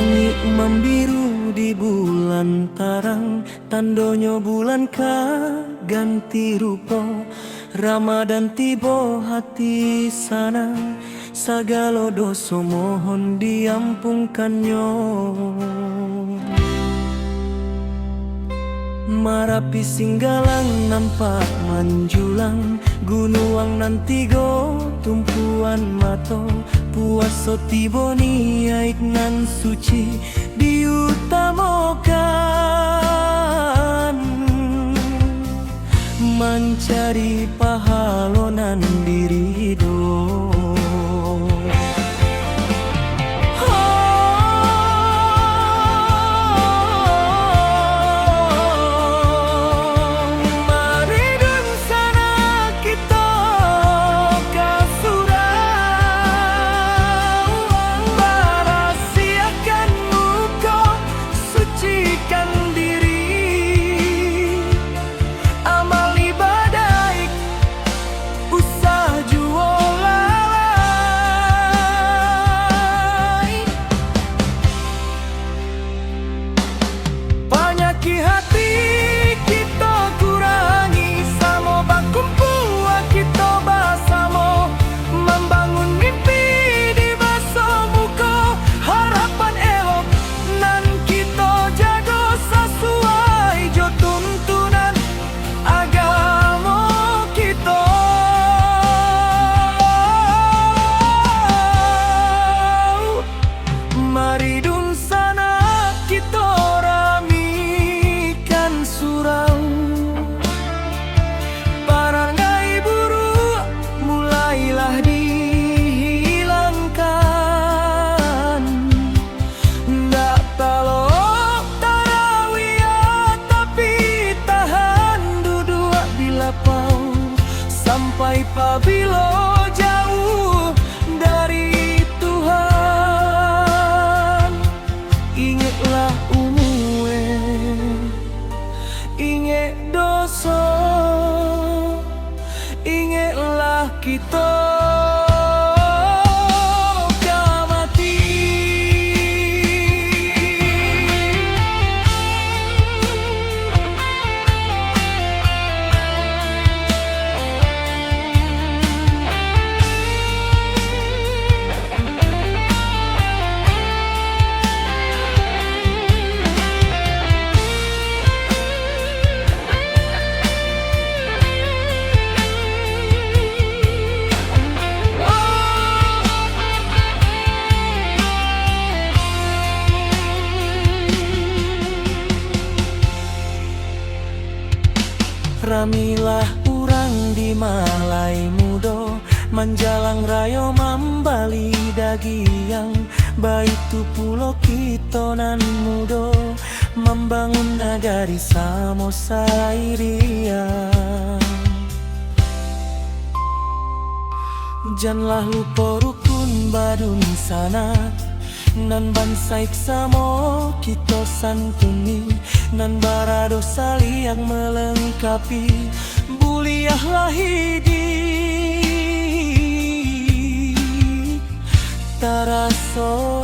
Langit membiru di bulan tarang, tandonyo bulan ganti rupa. Ramadan tiba hati sana, sagala dosa mohon diampunkannya. Marapi singgalang nampak menjulang, gunung nanti go tumpuan mato. Puasa tiba niat nan suci diutamakan, mencari pahalonan diri do. Sampai pabilo jauh dari Tuhan, ingatlah umue, ingat dosa, ingatlah kita. Ramilah urang di Malai Mudo, menjalang rayo mambali dagiang. Baitu pulau kita nan mudo, membangun nagari Samosa Irian. Janganlah lupa rukun badun sana, nan bansaik samo kita santuni, nan barado saling melengkapi, buliahlah hidup taraso